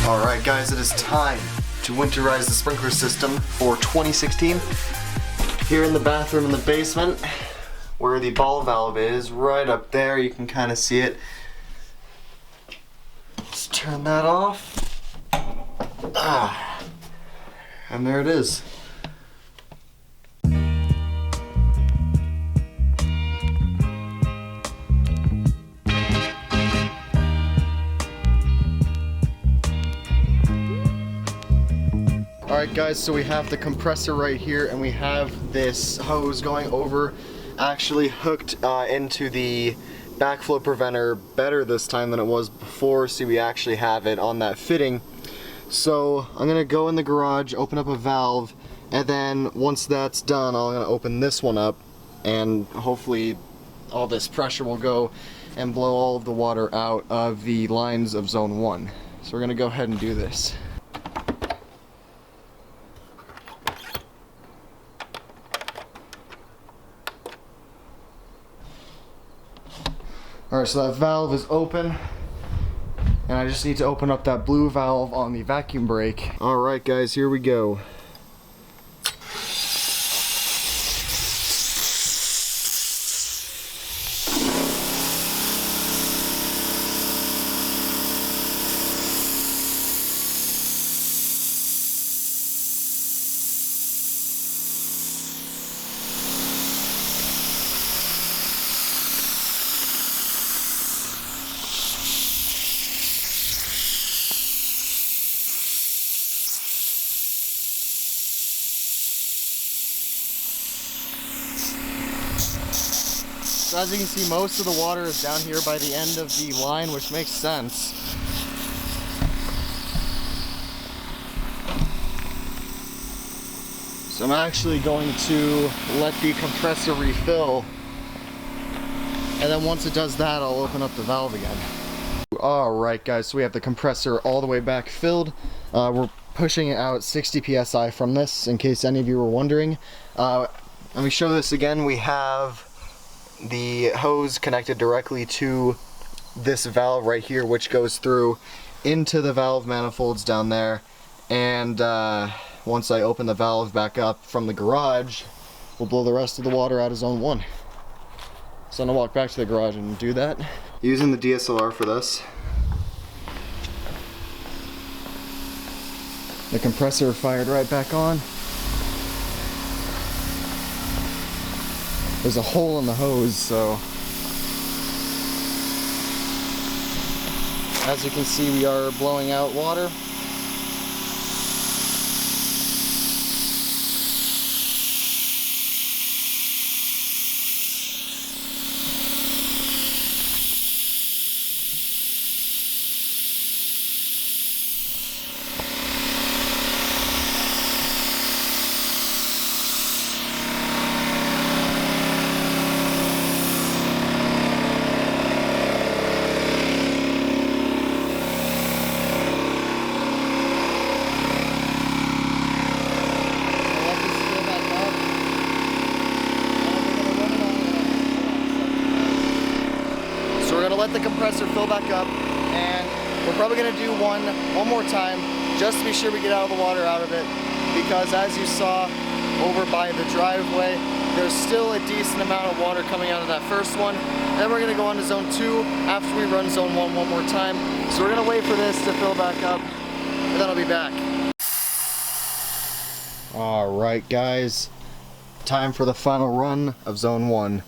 Alright guys, it is time to winterize the sprinkler system for 2016. Here in the bathroom in the basement, where the ball valve is, right up there, you can kind of see it. Let's turn that off. And there it is. Alright guys, so we have the compressor right here and we have this hose going over, actually hooked into the backflow preventer better this time than it was before, so we actually have it on that fitting. So I'm gonna go in the garage, open up a valve, and then once that's done, I'm gonna open this one up and hopefully all this pressure will go and blow all of the water out of the lines of zone 1. So we're gonna go ahead and do this. Alright, so that valve is open, and I just need to open up that blue valve on the vacuum brake. Alright guys, here we go. So as you can see, most of the water is down here by the end of the line, which makes sense. So I'm actually going to let the compressor refill, and then once it does that, I'll open up the valve again. Alright guys, so we have the compressor all the way back filled. We're pushing it out 60 psi from this, in case any of you were wondering. Let me show this again. We have the hose connected directly to this valve right here, which goes through into the valve manifolds down there, and once I open the valve back up from the garage, we'll blow the rest of the water out of zone 1. So I'm gonna walk back to the garage and do that. Using the DSLR for this. The compressor fired right back on. There's a hole in the hose, so as you can see, we are blowing out water. Let the compressor fill back up, and we're probably going to do one more time just to be sure we get all the water out of it, because as you saw over by the driveway, there's still a decent amount of water coming out of that first one. Then we're going to go on to zone 2 after we run zone 1 one more time. So we're going to wait for this to fill back up, and then I'll be back. Alright guys, time for the final run of zone 1.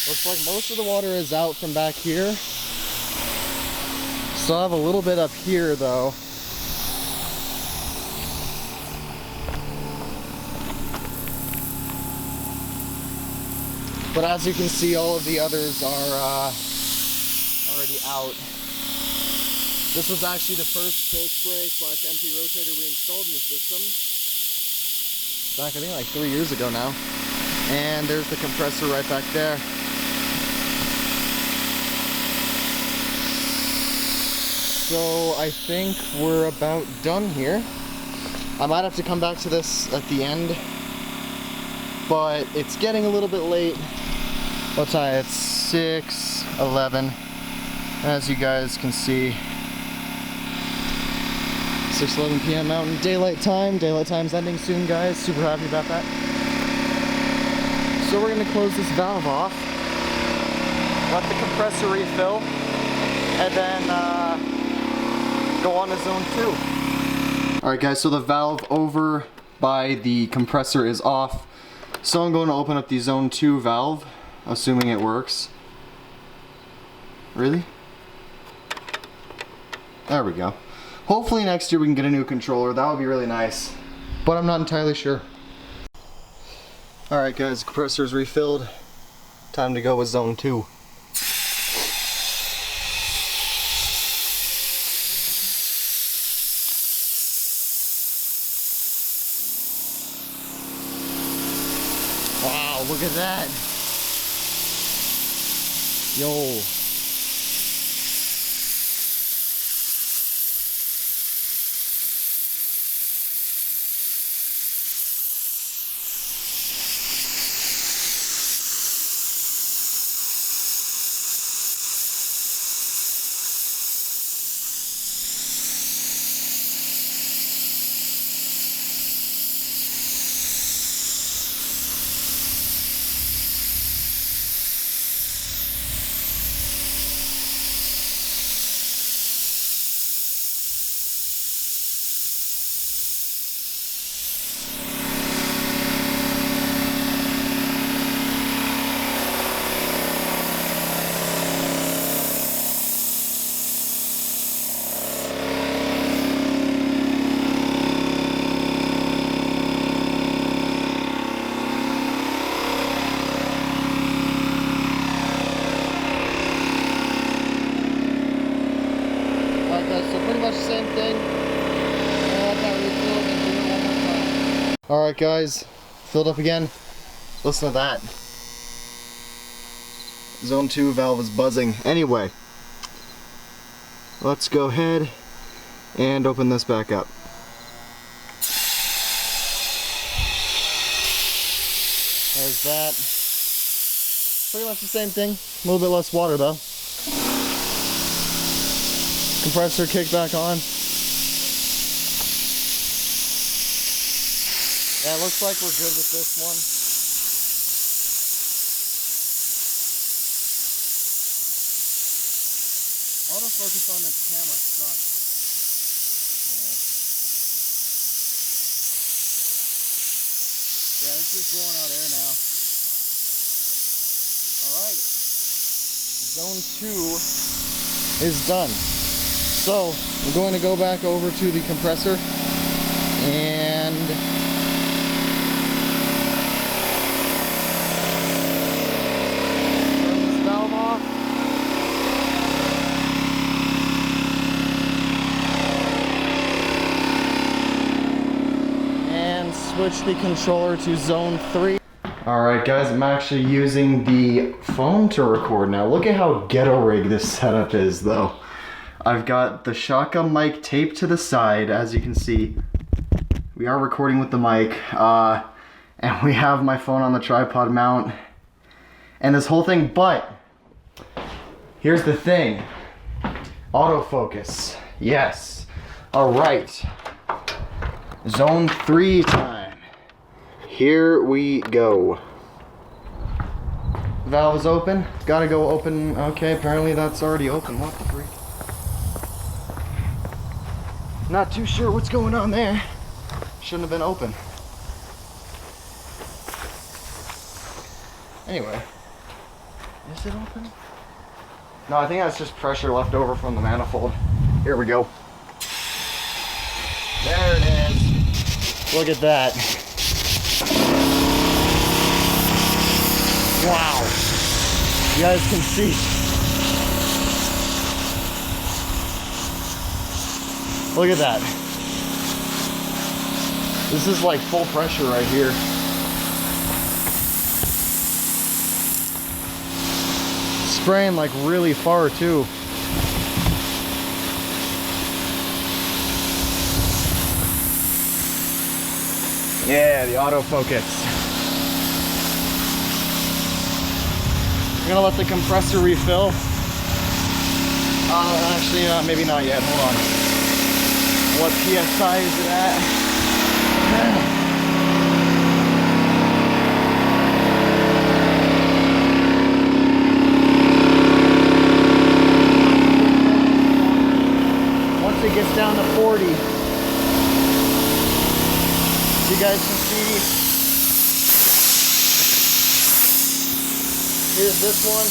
Looks like most of the water is out from back here. Still have a little bit up here though. But as you can see, all of the others are already out. This was actually the first pro spray / empty rotator we installed in the system. Back, I think like 3 years ago now. And there's the compressor right back there. So I think we're about done here. I might have to come back to this at the end, but it's getting a little bit late. What time? It's 6:11. As you guys can see, 6:11 p.m. Mountain Daylight Time. Daylight Time's ending soon, guys. Super happy about that. So we're gonna close this valve off, let the compressor refill, and then go on to zone 2. Alright guys, so the valve over by the compressor is off. So I'm going to open up the zone 2 valve, assuming it works. Really? There we go. Hopefully next year we can get a new controller. That would be really nice. But I'm not entirely sure. Alright guys, compressor's refilled. Time to go with zone 2. Wow, look at that. Yo. Same thing. Alright guys, filled up again. Listen to that. Zone 2 valve is buzzing. Anyway, let's go ahead and open this back up. There's that. Pretty much the same thing. A little bit less water though. Compressor kick back on. Yeah, it looks like we're good with this one. Autofocus on this camera sucks. Yeah, it's just blowing out air now. Alright. Zone 2 is done. So, we're going to go back over to the compressor and turn this valve off. And switch the controller to zone 3. Alright guys, I'm actually using the phone to record now. Look at how ghetto rig this setup is though. I've got the shotgun mic taped to the side, as you can see. We are recording with the mic, and we have my phone on the tripod mount, and this whole thing, but here's the thing. Autofocus, yes. All right, zone 3 time. Here we go. Valve is open, gotta go open, okay, apparently that's already open, what the freak. Not too sure what's going on there. Shouldn't have been open. Anyway, is it open? No, I think that's just pressure left over from the manifold. Here we go. There it is. Look at that. Wow. You guys can see. Look at that. This is like full pressure right here. Spraying like really far too. Yeah, the autofocus. I'm gonna let the compressor refill. Actually, maybe not yet. Hold on. What PSI is it at? Once it gets down to 40, you guys can see. Here's this one.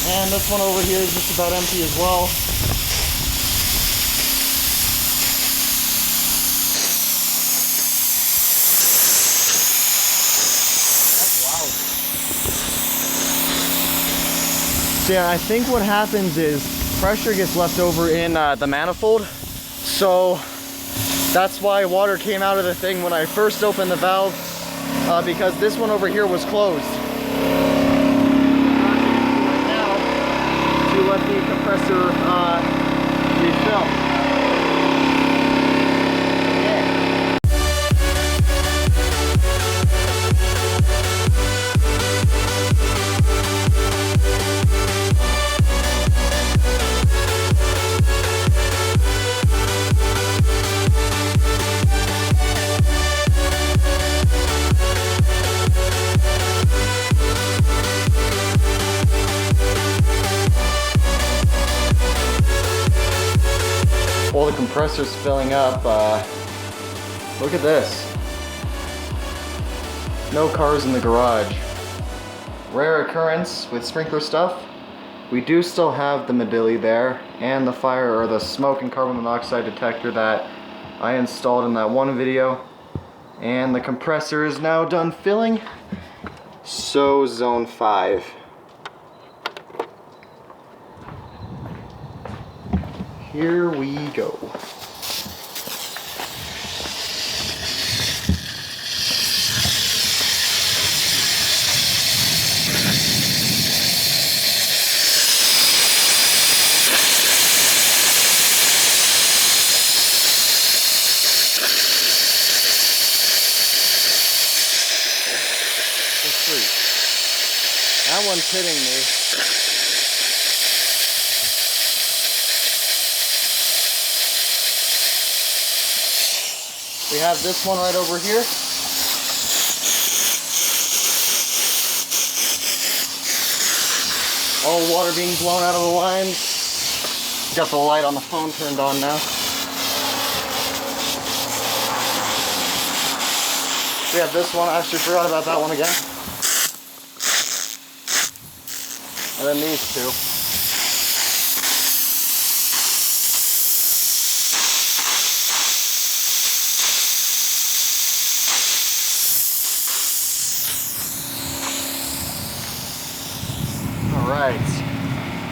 And this one over here is just about empty as well. That's loud. So yeah, I think what happens is pressure gets left over in the manifold. So that's why water came out of the thing when I first opened the valve, because this one over here was closed. To let the compressor refill. While the compressor's filling up, look at this. No cars in the garage. Rare occurrence with sprinkler stuff. We do still have the Medilli there, and the fire or the smoke and carbon monoxide detector that I installed in that one video. And the compressor is now done filling. So zone 5. Here we go. That one's hitting me. We have this one right over here. All water being blown out of the lines. Got the light on the phone turned on now. We have this one. I actually forgot about that one again. And then these two. Alright,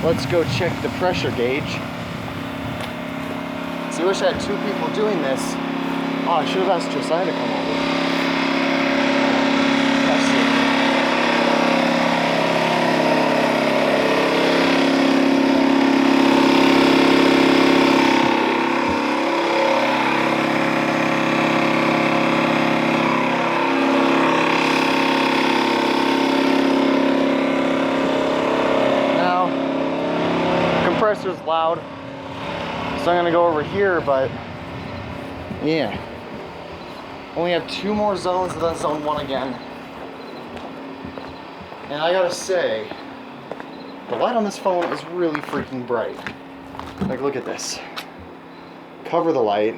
let's go check the pressure gauge. See, I wish I had 2 people doing this. Oh, I should have asked Josiah to come over. Compressor's loud, so I'm gonna go over here, but yeah, only have 2 more zones and then zone 1 again. And I gotta say, the light on this phone is really freaking bright. Like, look at this. Cover the light.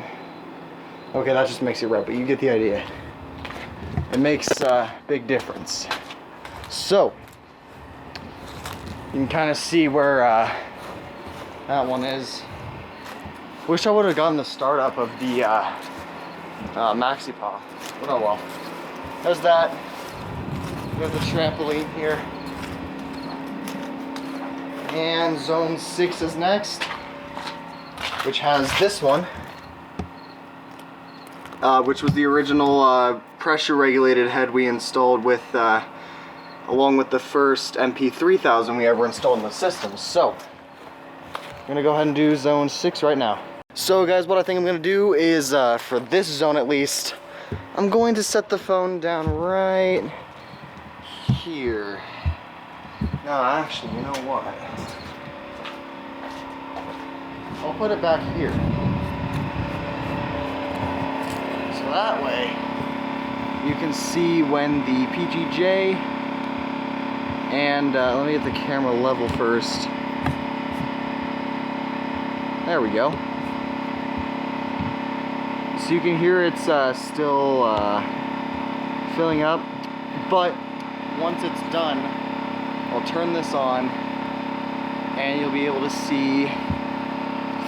Okay, that just makes it red, but you get the idea. It makes a big difference. So you can kind of see where that one is. Wish I would have gotten the startup of the MaxiPaw, but oh well. There's that. We have the trampoline here. And zone 6 is next, which has this one, which was the original pressure regulated head we installed with, along with the first MP3000 we ever installed in the system. So I'm gonna go ahead and do zone 6 right now. So guys, what I think I'm gonna do is, for this zone at least, I'm going to set the phone down right here. No, actually, you know what? I'll put it back here. So that way, you can see when the PGJ and let me get the camera level first. There we go. So you can hear it's still filling up, but once it's done, I'll turn this on and you'll be able to see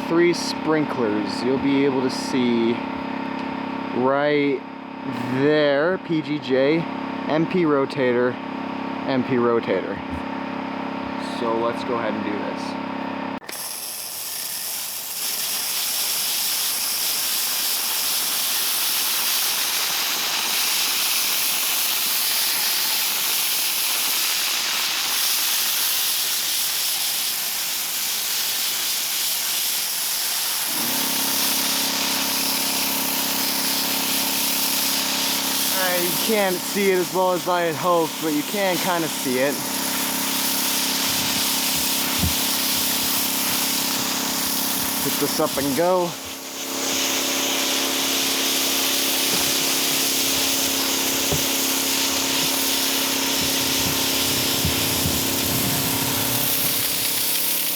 3 sprinklers. You'll be able to see right there, PGJ, MP rotator, MP rotator. So let's go ahead and do this. You can't see it as well as I had hoped, but you can kind of see it. Pick this up and go.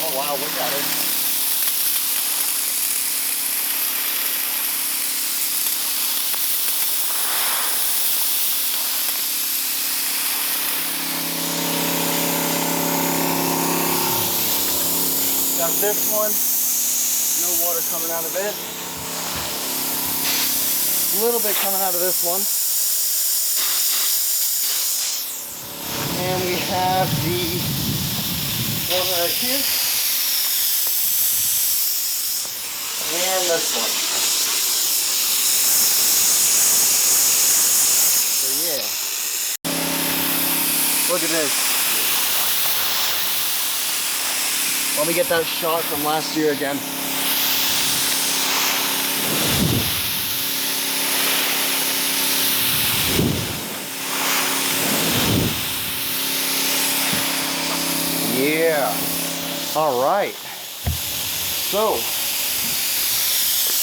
Oh wow, look at it. Got this one, no water coming out of it. A little bit coming out of this one. And we have the one right here. And this one. So yeah. Look at this. Let me get that shot from last year again. Yeah. All right. So,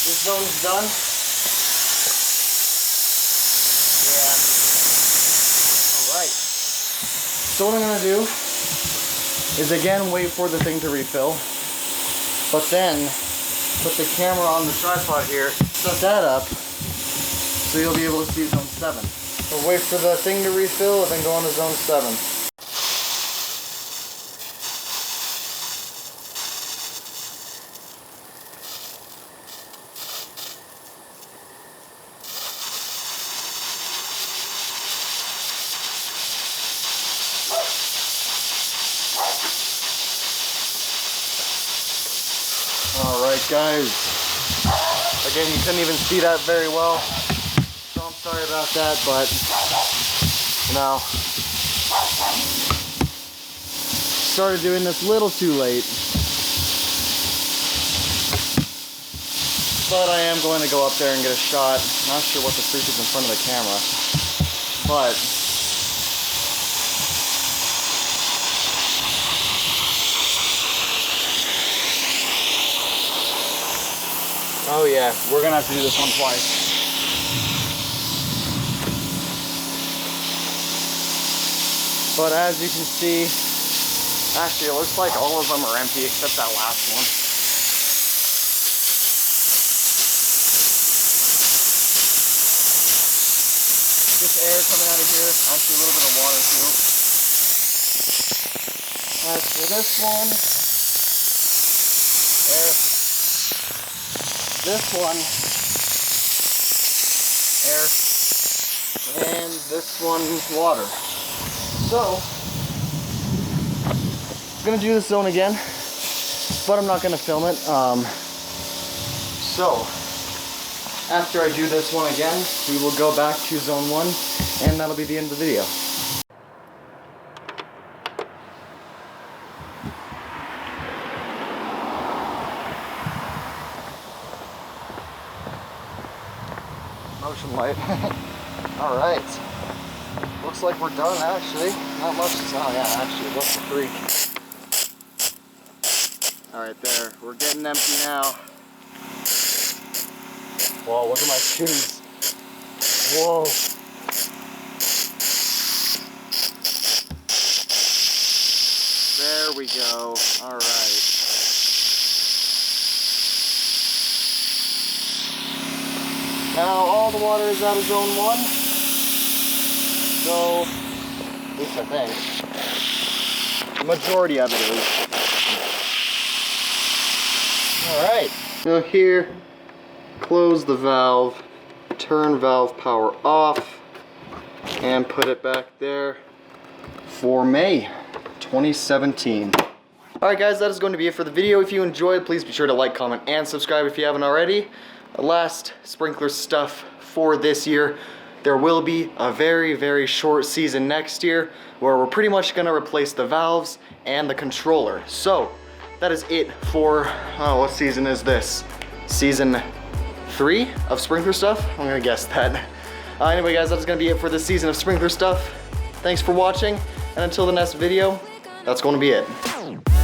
this zone's done. Yeah. All right. So what I'm gonna do is again wait for the thing to refill, but then put the camera on the tripod here, set that up, so you'll be able to see zone 7. So wait for the thing to refill and then go on to zone 7. Alright guys, again you couldn't even see that very well, so I'm sorry about that, but you know, started doing this a little too late, but I am going to go up there and get a shot. Not sure what the freak is in front of the camera, but oh yeah, we're gonna have to do this one twice. But as you can see, actually it looks like all of them are empty except that last one. Just air coming out of here, actually a little bit of water too. As for this one, air. This one, air, and this one, water. So, I'm gonna do this zone again, but I'm not gonna film it. So, after I do this one again, we will go back to zone 1, and that'll be the end of the video. motion light. All right. Looks like we're done, actually. Not much. Oh, yeah, actually, what's the freak? All right, there. We're getting empty now. Whoa, look at my shoes. Whoa. There we go. All right. Now all the water is out of zone 1. So, at least I think. The majority of it is. Alright. Now here, close the valve, turn valve power off, and put it back there for May 2017. Alright guys, that is going to be it for the video. If you enjoyed, please be sure to like, comment, and subscribe if you haven't already. The last sprinkler stuff for this year. There will be a very, very short season next year where we're pretty much going to replace the valves and the controller. So, that is it for, what season is this? Season 3 of sprinkler stuff? I'm going to guess that. Anyway guys, that's going to be it for this season of sprinkler stuff. Thanks for watching, and until the next video, that's going to be it.